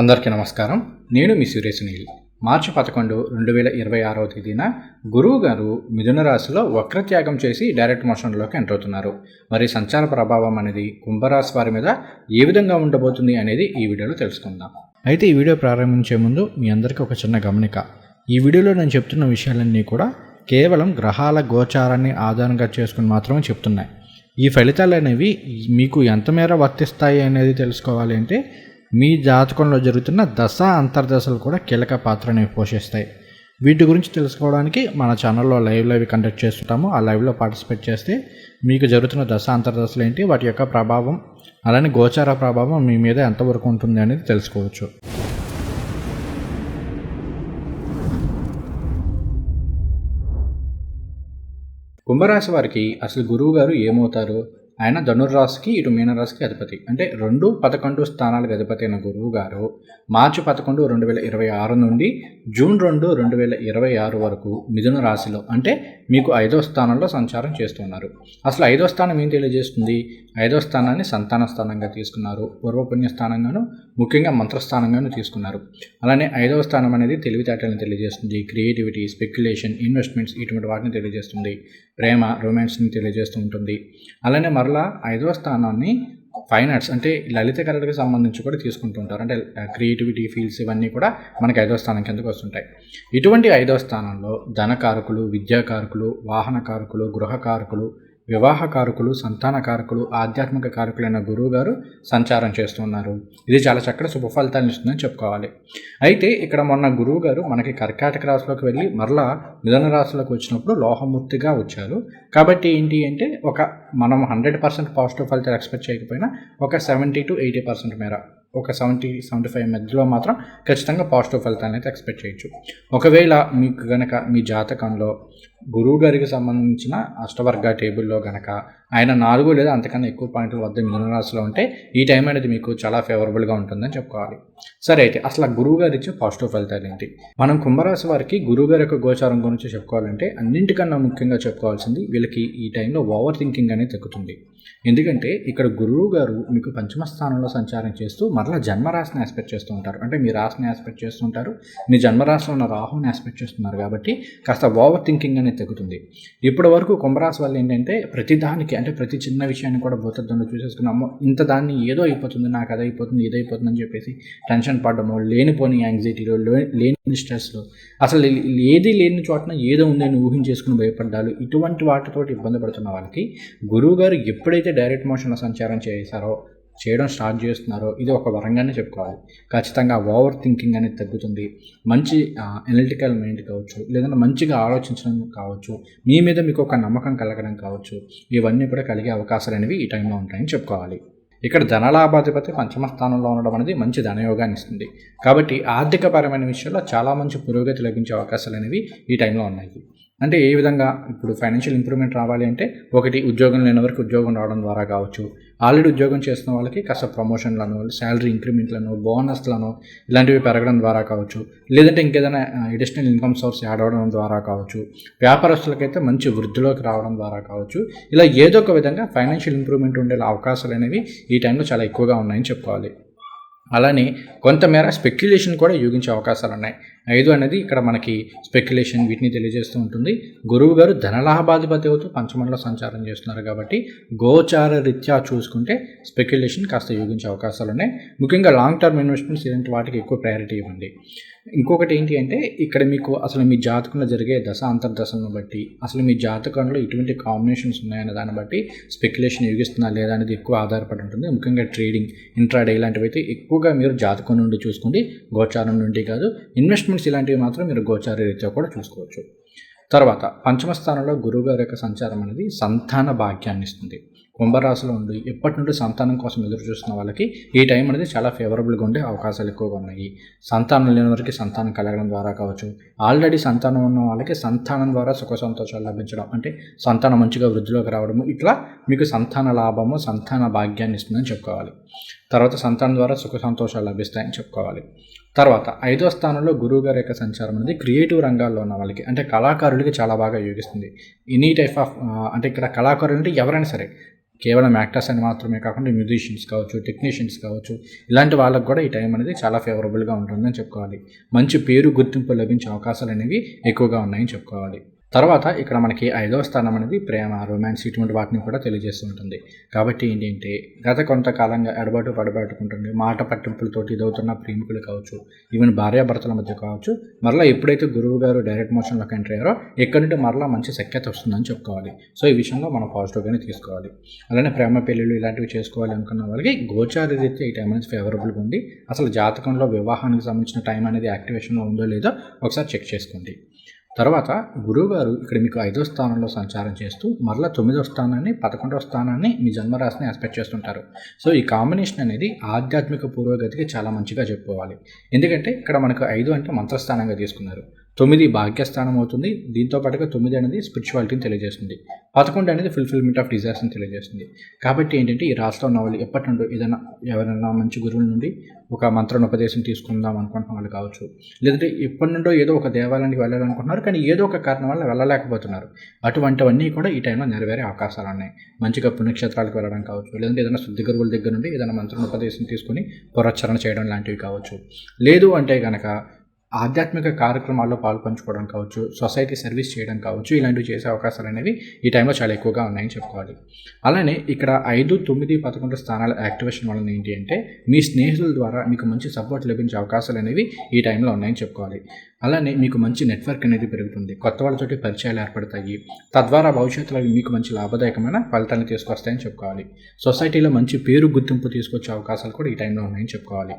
అందరికీ నమస్కారం. నేను మీ సురేష్ నీల్. మార్చి 11, 2026 తేదీన గురువు గారు మిథున రాశిలో వక్రత్యాగం చేసి డైరెక్ట్ మోషన్లోకి ఎంటర్ అవుతున్నారు. మరి సంచార ప్రభావం అనేది కుంభరాశి వారి మీద ఏ విధంగా ఉండబోతుంది అనేది ఈ వీడియోలో తెలుసుకుందాం. అయితే ఈ వీడియో ప్రారంభించే ముందు మీ అందరికీ ఒక చిన్న గమనిక. ఈ వీడియోలో నేను చెప్తున్న విషయాలన్నీ కూడా కేవలం గ్రహాల గోచారాన్ని ఆధారంగా చేసుకుని మాత్రమే చెప్తున్నాయి. ఈ ఫలితాలు అనేవి మీకు ఎంత మేర వర్తిస్తాయి అనేది తెలుసుకోవాలి అంటే మీ జాతకంలో జరుగుతున్న దశ అంతర్దశలు కూడా కీలక పాత్రని పోషిస్తాయి. వీటి గురించి తెలుసుకోవడానికి మన ఛానల్లో లైవ్ కండక్ట్ చేస్తుంటాము. ఆ లైవ్లో పార్టిసిపేట్ చేస్తే మీకు జరుగుతున్న దశ అంతర్దశలు ఏంటి, వాటి యొక్క ప్రభావం, అలానే గోచార ప్రభావం మీ మీద ఎంతవరకు ఉంటుంది అనేది తెలుసుకోవచ్చు. కుంభరాశి వారికి అసలు గురువు గారు ఏమవుతారు? ఆయన ధనుర్రాశికి ఇటు మీనరాశికి అధిపతి, అంటే 2, 11 స్థానాలకు అధిపతి అయిన గురువు గారు మార్చి 11, 2026 నుండి జూన్ 2, 2026 వరకు మిథున రాశిలో, అంటే మీకు 5వ స్థానంలో సంచారం చేస్తున్నారు. అసలు 5వ స్థానం ఏం తెలియజేస్తుంది? 5వ స్థానాన్ని సంతాన స్థానంగా తీసుకున్నారు, పూర్వపుణ్య స్థానంగాను, ముఖ్యంగా మంత్రస్థానంగాను తీసుకున్నారు. అలానే 5వ స్థానం అనేది తెలివితేటలను తెలియజేస్తుంది, క్రియేటివిటీ, స్పెక్యులేషన్, ఇన్వెస్ట్మెంట్స్ ఇటువంటి వాటిని తెలియజేస్తుంది, ప్రేమ, రొమాన్స్ని తెలియజేస్తూ ఉంటుంది. అలానే మరలా 5వ స్థానాన్ని ఫైన్ ఆర్ట్స్, అంటే లలిత కళలకు సంబంధించి కూడా తీసుకుంటూ ఉంటారు. అంటే క్రియేటివిటీ ఫీల్డ్స్ ఇవన్నీ కూడా మనకి 5వ స్థానం కిందకు వస్తుంటాయి. ఇటువంటి 5వ స్థానంలో ధనకారకులు, విద్యాకారకులు, వాహనకారకులు, గృహకారకులు, వివాహకారకులు, సంతానకారకులు, ఆధ్యాత్మిక కారకులైన గురువు గారు సంచారం చేస్తున్నారు. ఇది చాలా చక్కటి శుభ ఫలితాలను ఇస్తుందని చెప్పుకోవాలి. అయితే ఇక్కడ మొన్న గురువు గారు మనకి కర్కాటక రాశిలోకి వెళ్ళి మరలా మిథున రాశిలోకి వచ్చినప్పుడు లోహమూర్తిగా వచ్చారు. కాబట్టి ఏంటి అంటే మనం 100% పాజిటివ్ ఫలితాలు ఎక్స్పెక్ట్ చేయకపోయినా ఒక 70 to 80% మేర, ఒక 70-75 మధ్యలో మాత్రం ఖచ్చితంగా పాజిటివ్ ఫలితాలను అయితే ఎక్స్పెక్ట్ చేయొచ్చు. ఒకవేళ మీకు గనక మీ జాతకంలో గురువు గారికి సంబంధించిన అష్టవర్గ టేబుల్లో గనక ఆయన 4 లేదా అంతకన్నా ఎక్కువ పాయింట్ల వద్ద మిథున రాశిలో ఉంటే ఈ టైం అనేది మీకు చాలా ఫేవరబుల్గా ఉంటుందని చెప్పుకోవాలి. సరే, అయితే అసలు గురువు గారు ఇచ్చే పాజిటివ్ ఫలితాలు ఏంటి? మనం కుంభరాశి వారికి గురువు గారి యొక్క గోచారం గురించి చెప్పుకోవాలంటే అన్నింటికన్నా ముఖ్యంగా చెప్పుకోవాల్సింది వీళ్ళకి ఈ టైంలో ఓవర్ థింకింగ్ అనేది తగ్గుతుంది. ఎందుకంటే ఇక్కడ గురువు గారు మీకు పంచమ స్థానంలో సంచారం చేస్తూ మరలా జన్మరాశిని ఆస్పెక్ట్ చేస్తూ ఉంటారు. అంటే మీ రాశిని ఆస్పెక్ట్ చేస్తుంటారు, మీ జన్మరాశిలో ఉన్న రాహుని ఆస్పెక్ట్ చేస్తున్నారు. కాబట్టి కాస్త ఓవర్ థింకింగ్ అనేది తగ్గుతుంది. ఇప్పటి వరకు కుంభరాశి వల్ల ఏంటంటే ప్రతిదానికి, అంటే ప్రతి చిన్న విషయాన్ని కూడా భూతద్దంలో చూసేసుకున్నాము, ఇంత దాన్ని ఏదో అయిపోతుంది, నాకు అది అయిపోతుంది, ఇది అయిపోతుంది అని చెప్పేసి టెన్షన్ పడడము, లేనిపోని యాంగ్జైటీలో, లేని స్ట్రెస్లో, అసలు ఏది లేని చోటన ఏదో ఉందని ఊహించేసుకుని భయపడ్డాలు, ఇటువంటి వాటితో ఇబ్బంది పడుతున్న వాళ్ళకి గురువు గారు ఎప్పుడైతే డైరెక్ట్ మోషన్లో సంచారం చేయడం స్టార్ట్ చేస్తున్నారో ఇది ఒక వరంగానే చెప్పుకోవాలి. ఖచ్చితంగా ఓవర్ థింకింగ్ అనేది తగ్గుతుంది. మంచి అనలిటికల్ మైండ్ కావచ్చు, లేదంటే మంచిగా ఆలోచించడం కావచ్చు, మీ మీద మీకు ఒక నమ్మకం కలగడం కావచ్చు, ఇవన్నీ కూడా కలిగే అవకాశాలు అనేవి ఈ టైంలో ఉంటాయని చెప్పుకోవాలి. ఇక్కడ ధనలాభాధిపతి పంచమ స్థానంలో ఉండడం అనేది మంచి ధనయోగాన్ని ఇస్తుంది. కాబట్టి ఆర్థికపరమైన విషయాల్లో చాలా మంచి పురోగతి లభించే అవకాశాలు అనేవి ఈ టైంలో ఉన్నాయి. అంటే ఏ విధంగా? ఇప్పుడు ఫైనాన్షియల్ ఇంప్రూవ్మెంట్ రావాలి అంటే ఒకటి, ఉద్యోగం లేని వరకు ఉద్యోగం రావడం ద్వారా కావచ్చు, ఆల్రెడీ ఉద్యోగం చేస్తున్న వాళ్ళకి కాస్త ప్రమోషన్లను, శాలరీ ఇంక్రిమెంట్లను, బోనస్లను ఇలాంటివి పెరగడం ద్వారా కావచ్చు, లేదంటే ఇంకేదైనా అడిషనల్ ఇన్కమ్ సోర్స్ యాడ్ అవ్వడం ద్వారా కావచ్చు, వ్యాపారస్తులకైతే మంచి వృద్ధిలోకి రావడం ద్వారా కావచ్చు, ఇలా ఏదో ఒక విధంగా ఫైనాన్షియల్ ఇంప్రూవ్మెంట్ ఉండే అవకాశాలు అనేవి ఈ టైంలో చాలా ఎక్కువగా ఉన్నాయని చెప్పుకోవాలి. అలానే కొంతమేర స్పెక్యులేషన్ కూడా యోగించే అవకాశాలు ఉన్నాయి. 5 అనేది ఇక్కడ మనకి స్పెక్యులేషన్ వీటిని తెలియజేస్తూ ఉంటుంది. గురువు గారు ధనలాభాధిపతి అవుతూ పంచమంలో సంచారం చేస్తున్నారు. కాబట్టి గోచార రీత్యా చూసుకుంటే స్పెక్యులేషన్ కాస్త యోగించే అవకాశాలు ఉన్నాయి. ముఖ్యంగా లాంగ్ టర్మ్ ఇన్వెస్ట్మెంట్స్ ఇలాంటి వాటికి ఎక్కువ ప్రయారిటీ ఇవ్వండి. ఇంకొకటి ఏంటి అంటే ఇక్కడ మీకు అసలు మీ జాతకంలో జరిగే దశ అంతర్దశలను బట్టి, అసలు మీ జాతకంలో ఇటువంటి కాంబినేషన్స్ ఉన్నాయన్న దాన్ని బట్టి స్పెక్యులేషన్ యోగిస్తున్నా లేదా అనేది ఎక్కువ ఆధారపడి ఉంటుంది. ముఖ్యంగా ట్రేడింగ్, ఇంట్రాడే ఇలాంటివి అయితే ఎక్కువగా మీరు జాతకం నుండి చూసుకోండి, గోచారం నుండి కాదు. ఇన్వెస్ట్మెంట్స్ ఇలాంటివి మాత్రం మీరు గోచార రీత్యా కూడా చూసుకోవచ్చు. తర్వాత పంచమ స్థానంలో గురువు గారి యొక్క సంచారం అనేది సంతాన భాగ్యాన్ని ఇస్తుంది. కుంభరాశిలో ఉండి ఎప్పటి నుండి సంతానం కోసం ఎదురు చూస్తున్న వాళ్ళకి ఈ టైం అనేది చాలా ఫేవరబుల్గా ఉండే అవకాశాలు ఎక్కువగా ఉన్నాయి. సంతానం లేని వారికి సంతానం కలగడం ద్వారా కావచ్చు, ఆల్రెడీ సంతానం ఉన్న వాళ్ళకి సంతానం ద్వారా సుఖ సంతోషాలు లభించడం, అంటే సంతానం మంచిగా వృద్ధిలోకి రావడము, ఇట్లా మీకు సంతాన లాభము, సంతాన భాగ్యాన్ని ఇస్తుందని చెప్పుకోవాలి. తర్వాత సంతానం ద్వారా సుఖ సంతోషాలు లభిస్తాయని చెప్పుకోవాలి. తర్వాత 5వ స్థానంలో గురువు గారి యొక్క సంచారం అనేది క్రియేటివ్ రంగాల్లో ఉన్న వాళ్ళకి, అంటే కళాకారులకి చాలా బాగా యోగిస్తుంది. ఎనీ టైప్ ఆఫ్, అంటే ఇక్కడ కళాకారులు అంటే ఎవరైనా సరే, కేవలం యాక్టర్స్ అని మాత్రమే కాకుండా మ్యూజిషియన్స్ కావచ్చు, టెక్నీషియన్స్ కావచ్చు, ఇలాంటి వాళ్ళకు కూడా ఈ టైం అనేది చాలా ఫేవరబుల్గా ఉంటుందని చెప్పుకోవాలి. మంచి పేరు గుర్తింపు లభించే అవకాశాలు అనేవి ఎక్కువగా ఉన్నాయని చెప్పుకోవాలి. తర్వాత ఇక్కడ మనకి 5వ స్థానం అనేది ప్రేమ, రొమాన్స్ ఇటువంటి వాటిని కూడా తెలియజేస్తూ ఉంటుంది. కాబట్టి ఏంటంటే గత కొంతకాలంగా పడబాటుకుంటుంది మాట పట్టింపులతోటి ఇదవుతున్న ప్రేమికులు కావచ్చు, ఈవెన్ భార్యాభర్తల మధ్య కావచ్చు, మరలా ఎప్పుడైతే గురువు గారు డైరెక్ట్ మోషన్లోకి ఎంటర్ అయ్యారో ఎక్కడి నుండి మరలా మంచి సఖ్యత వస్తుందని చెప్పుకోవాలి. సో ఈ విషయంలో మనం పాజిటివ్గానే తీసుకోవాలి. అలానే ప్రేమ పెళ్ళిళ్ళు ఇలాంటివి చేసుకోవాలి అనుకున్న వాళ్ళకి గోచార రీత్యా ఈ టైం అనేది ఫేవరబుల్గా ఉంది. అసలు జాతకంలో వివాహానికి సంబంధించిన టైం అనేది యాక్టివేషన్లో ఉందో లేదో ఒకసారి చెక్ చేసుకోండి. తర్వాత గురువుగారు ఇక్కడ మీకు 5వ స్థానంలో సంచారం చేస్తూ మరలా 9వ స్థానాన్ని, 11వ స్థానాన్ని మీ జన్మరాశిని ఆస్పెక్ట్ చేస్తుంటారు. సో ఈ కాంబినేషన్ అనేది ఆధ్యాత్మిక పురోగతికి చాలా మంచిగా చెప్పుకోవాలి. ఎందుకంటే ఇక్కడ మనకు 5 అంటే మంత్రస్థానంగా తీసుకున్నారు, 9 భాగ్యస్థానం అవుతుంది. దీంతో పాటుగా 9 అనేది స్పిరిచువాలిటీని తెలియజేస్తుంది, 11 అనేది ఫుల్ఫిల్మెంట్ ఆఫ్ డిజైర్స్ని తెలియజేస్తుంది. కాబట్టి ఏంటంటే ఈ రాష్ట్రం ఉన్న వాళ్ళు ఎప్పటి నుండి ఎవరైనా మంచి గురువుల నుండి ఒక మంత్రోపదేశం తీసుకుందాం అనుకుంటున్న వాళ్ళు కావచ్చు, లేదంటే ఎప్పటి నుండో ఏదో ఒక దేవాలయానికి వెళ్ళాలనుకుంటున్నారు కానీ ఏదో ఒక కారణం వల్ల వెళ్ళలేకపోతున్నారు. అటువంటివన్నీ కూడా ఈ టైంలో నెరవేరే అవకాశాలు ఉన్నాయి. మంచిగా పుణ్యక్షేత్రాలకు వెళ్ళడం కావచ్చు, లేదంటే ఏదైనా శుద్ధి గురువుల దగ్గర నుండి ఏదైనా మంత్రోపదేశం తీసుకొని పురస్చరణ చేయడం లాంటివి కావచ్చు. లేదు అంటే కనుక ఆధ్యాత్మిక కార్యక్రమాల్లో పాల్పంచుకోవడం కావచ్చు, సొసైటీ సర్వీస్ చేయడం కావచ్చు, ఇలాంటివి చేసే అవకాశాలు అనేవి ఈ టైంలో చాలా ఎక్కువగా ఉన్నాయని చెప్పుకోవాలి. అలానే ఇక్కడ 5, 9, 11 స్థానాల యాక్టివేషన్ వలన ఏంటి అంటే మీ స్నేహితుల ద్వారా మీకు మంచి సపోర్ట్ లభించే అవకాశాలు అనేవి ఈ టైంలో ఉన్నాయని చెప్పుకోవాలి. అలానే మీకు మంచి నెట్వర్క్ అనేది పెరుగుతుంది, కొత్త వాళ్ళతోటి పరిచయాలు ఏర్పడతాయి, తద్వారా భవిష్యత్తులో మీకు మంచి లాభదాయకమైన ఫలితాలను తీసుకొస్తాయని చెప్పుకోవాలి. సొసైటీలో మంచి పేరు గుర్తింపు తీసుకొచ్చే అవకాశాలు కూడా ఈ టైంలో ఉన్నాయని చెప్పుకోవాలి.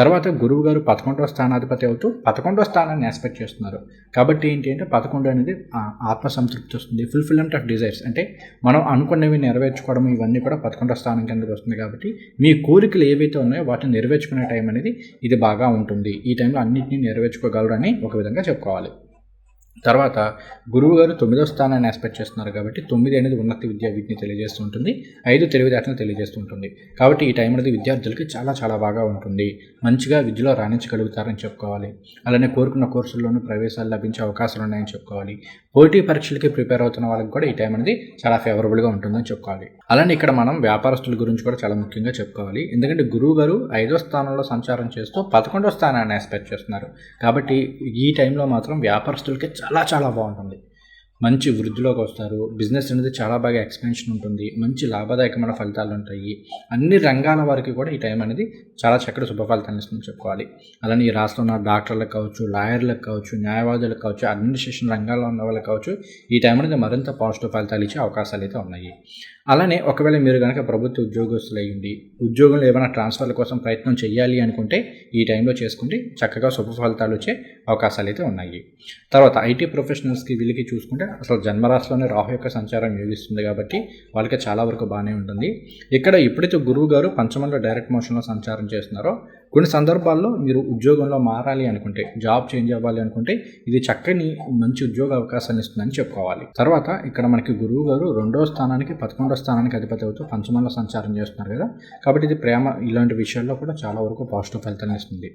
తర్వాత గురువు గారు 11వ స్థానాధిపతి అవుతూ 11వ స్థానాన్ని ఎక్స్పెక్ట్ చేస్తున్నారు. కాబట్టి ఏంటి అంటే 11 అనేది ఆత్మసంతృప్తి వస్తుంది, ఫుల్ఫిల్మెంట్ ఆఫ్ డిజైర్స్ అంటే మనం అనుకున్నవి నెరవేర్చుకోవడం ఇవన్నీ కూడా 11వ స్థానం కిందకి వస్తుంది. కాబట్టి మీ కోరికలు ఏవైతే ఉన్నాయో వాటిని నెరవేర్చుకునే టైం అనేది ఇది బాగా ఉంటుంది. ఈ టైంలో అన్నింటినీ నెరవేర్చుకోగలరని ఒక విధంగా చెప్పుకోవాలి. తర్వాత గురువు గారు 9వ స్థానాన్ని ఎక్స్పెక్ట్ చేస్తున్నారు. కాబట్టి 9 అనేది ఉన్నత విద్యా వీటిని తెలియజేస్తూ ఉంటుంది, 5 తెలివితేటలను తెలియజేస్తూ ఉంటుంది. కాబట్టి ఈ టైం అనేది విద్యార్థులకి చాలా చాలా బాగా ఉంటుంది, మంచిగా విద్యలో రాణించగలుగుతారని చెప్పుకోవాలి. అలానే కోరుకున్న కోర్సుల్లోనూ ప్రవేశాలు లభించే అవకాశాలు ఉన్నాయని చెప్పుకోవాలి. పోటీ పరీక్షలకి ప్రిపేర్ అవుతున్న వాళ్ళకి కూడా ఈ టైం అనేది చాలా ఫేవరబుల్గా ఉంటుందని చెప్పుకోవాలి. అలానే ఇక్కడ మనం వ్యాపారస్తుల గురించి కూడా చాలా ముఖ్యంగా చెప్పుకోవాలి. ఎందుకంటే గురువు గారు 5వ స్థానంలో సంచారం చేస్తూ 11వ స్థానాన్ని ఎక్స్పెక్ట్ చేస్తున్నారు. కాబట్టి ఈ టైంలో మాత్రం వ్యాపారస్తులకి చాలా చాలా బాగుంటుంది, మంచి వృద్ధిలోకి వస్తారు, బిజినెస్ అనేది చాలా బాగా ఎక్స్పెన్షన్ ఉంటుంది, మంచి లాభదాయకమైన ఫలితాలు ఉంటాయి. అన్ని రంగాల వారికి కూడా ఈ టైం అనేది చాలా చక్కటి శుభ ఫలితాలను ఇస్తుందని చెప్పుకోవాలి. అలానే ఈ రాష్ట్రంలో ఉన్న డాక్టర్లకు కావచ్చు, లాయర్లకు కావచ్చు, న్యాయవాదులకు కావచ్చు, అడ్మినిస్ట్రేషన్ రంగాల్లో ఉన్న వాళ్ళకి కావచ్చు ఈ టైం అనేది మరింత పాజిటివ్ ఫలితాలు ఇచ్చే అవకాశాలు అయితే ఉన్నాయి. అలానే ఒకవేళ మీరు కనుక ప్రభుత్వ ఉద్యోగస్తులు అయ్యింది, ఉద్యోగంలో ఏమైనా ట్రాన్స్ఫర్ల కోసం ప్రయత్నం చేయాలి అనుకుంటే ఈ టైంలో చేసుకుంటే చక్కగా శుభ ఫలితాలు వచ్చే అవకాశాలు అయితే ఉన్నాయి. తర్వాత ఐటీ ప్రొఫెషనల్స్కి వీళ్ళకి చూసుకుంటే అసలు జన్మరాశిలోనే రాహు యొక్క సంచారం యోగిస్తుంది కాబట్టి వాళ్ళకి చాలా వరకు బాగానే ఉంటుంది. ఇక్కడ ఎప్పుడైతే గురువు గారు పంచమంలో డైరెక్ట్ మోషన్లో సంచారం చేస్తున్నారో కొన్ని సందర్భాల్లో మీరు ఉద్యోగంలో మారాలి అనుకుంటే, జాబ్ చేంజ్ అవ్వాలి అనుకుంటే ఇది చక్కని మంచి ఉద్యోగ అవకాశాన్ని ఇస్తుందని చెప్పుకోవాలి. తర్వాత ఇక్కడ మనకి గురువు గారు 2వ స్థానానికి 11వ స్థానానికి అధిపతి అవుతూ పంచమంలో సంచారం చేస్తున్నారు కదా, కాబట్టి ఇది ప్రేమ ఇలాంటి విషయాల్లో కూడా చాలా వరకు పాజిటివ్ ఫలితాన్ని ఇస్తుంది.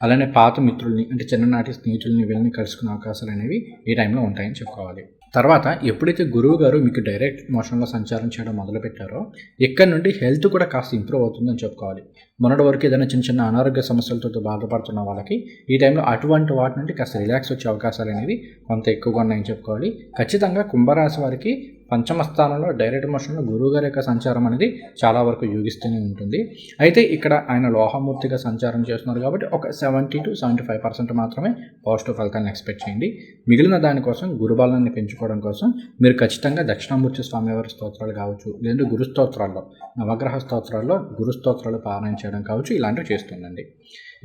అలానే పాత మిత్రుల్ని అంటే చిన్ననాటి స్నేహితుల్ని వీళ్ళని కలుసుకునే అవకాశాలు అనేవి ఈ టైంలో ఉంటాయని చెప్పుకోవాలి. తర్వాత ఎప్పుడైతే గురువు గారు మీకు డైరెక్ట్ మోషన్లో సంచారం చేయడం మొదలుపెట్టారో ఇక్కడ నుండి హెల్త్ కూడా కాస్త ఇంప్రూవ్ అవుతుందని చెప్పుకోవాలి. మొన్నటి వరకు ఏదైనా చిన్న చిన్న అనారోగ్య సమస్యలతో బాధపడుతున్న వాళ్ళకి ఈ టైంలో అటువంటి వాటి నుండి కాస్త రిలాక్స్ వచ్చే అవకాశాలు అనేవి కొంత ఎక్కువగా ఉన్నాయని చెప్పుకోవాలి. ఖచ్చితంగా కుంభరాశి వారికి పంచమ స్థానంలో డైరెక్ట్ మోషన్లో గురువుగారి యొక్క సంచారం అనేది చాలా వరకు యోగిస్తూనే ఉంటుంది. అయితే ఇక్కడ ఆయన లోహమూర్తిగా సంచారం చేస్తున్నారు కాబట్టి ఒక 70 to 75% మాత్రమే పాజిటివ్ ఫలితాలను ఎక్స్పెక్ట్ చేయండి. మిగిలిన దానికోసం గురుబలాన్ని పెంచుకోవడం కోసం మీరు ఖచ్చితంగా దక్షిణామూర్తి స్వామివారి స్తోత్రాలు కావచ్చు, లేదంటే గురు స్తోత్రాల్లో నవగ్రహ స్తోత్రాల్లో గురు స్తోత్రాలు పారాయణ చేయడం కావచ్చు, ఇలాంటివి చేస్తుండండి.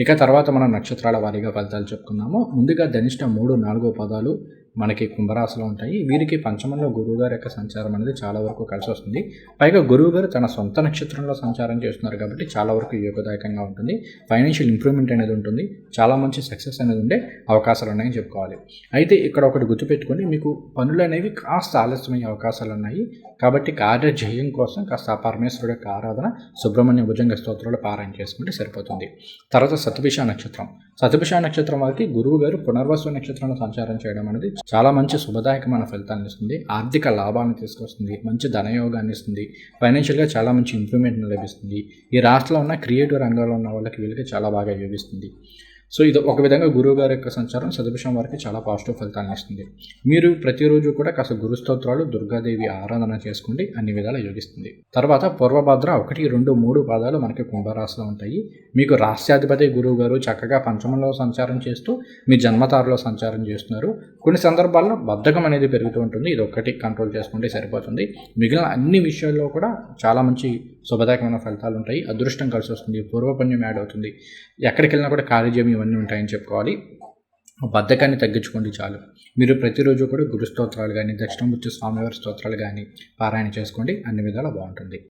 ఇక తర్వాత మనం నక్షత్రాల వారీగా ఫలితాలు చెప్పుకుందాము. ముందుగా ధనిష్ట 3, 4 పదాలు మనకి కుంభరాశిలో ఉంటాయి. వీరికి పంచమంలో గురువుగారి యొక్క సంచారం అనేది చాలా వరకు కలిసి వస్తుంది. పైగా గురువుగారు తన సొంత నక్షత్రంలో సంచారం చేస్తున్నారు కాబట్టి చాలా వరకు యోగదాయకంగా ఉంటుంది. ఫైనాన్షియల్ ఇంప్రూవ్మెంట్ అనేది ఉంటుంది, చాలా మంచి సక్సెస్ అనేది ఉండే అవకాశాలు ఉన్నాయని చెప్పుకోవాలి. అయితే ఇక్కడ ఒకటి గుర్తుపెట్టుకొని మీకు పనులు అనేవి కాస్త ఆలస్యమయ్యే అవకాశాలు ఉన్నాయి. కాబట్టి కార్యజయం కోసం కాస్త పరమేశ్వరుడు యొక్క ఆరాధన, సుబ్రహ్మణ్య భుజంగ స్తోత్రాలు పారాయణ చేసుకుంటే సరిపోతుంది. తర్వాత శతభిష నక్షత్రం వారికి గురువు గారు పునర్వసు నక్షత్రంలో సంచారం చేయడం అనేది చాలా మంచి శుభదాయకమైన ఫలితాలను ఇస్తుంది. ఆర్థిక లాభాలను తీసుకొస్తుంది. మంచి ధనయోగాన్ని ఇస్తుంది. ఫైనాన్షియల్‌గా చాలా మంచి ఇంప్రూవ్‌మెంట్‌ని లభిస్తుంది. ఈ రాశిలో ఉన్న క్రియేటివ్ రంగంలో ఉన్న వాళ్ళకి వీళ్ళకి చాలా బాగా యోగిస్తుంది. సో ఇది ఒక విధంగా గురువుగారి యొక్క సంచారం సదుర్షం వారికి చాలా పాజిటివ్ ఫలితాలను ఇస్తుంది. మీరు ప్రతిరోజు కూడా కాస్త గురు స్తోత్రాలు, దుర్గాదేవి ఆరాధన చేసుకోండి, అన్ని విధాలా యోగిస్తుంది. తర్వాత పూర్వభద్ర 1, 2, 3 పాదాలు మనకి కుంభరాశిలో ఉంటాయి. మీకు రాష్ట్రాధిపతి గురువుగారు చక్కగా పంచమంలో సంచారం చేస్తూ మీ జన్మతారలో సంచారం చేస్తున్నారు. కొన్ని సందర్భాల్లో బద్ధకం అనేది పెరుగుతూ ఉంటుంది. ఇది ఒక్కటి కంట్రోల్ చేసుకుంటే సరిపోతుంది. మిగిలిన అన్ని విషయాల్లో కూడా చాలా మంచి శుభదాయకమైన ఫలితాలు ఉంటాయి. అదృష్టం కలిసి వస్తుంది. పూర్వపుణ్యం యాడ్ అవుతుంది. ఎక్కడికి వెళ్ళినా కూడా కార్యజయం ఇవన్నీ ఉంటాయని చెప్పుకోవాలి. బద్ధకాన్ని తగ్గించుకోండి చాలు. మీరు ప్రతిరోజు కూడా గురు స్తోత్రాలు కానీ, దక్షిణామూర్తి స్వామివారి స్తోత్రాలు కానీ పారాయణ చేసుకోండి. అన్ని విధాలా బాగుంటుంది.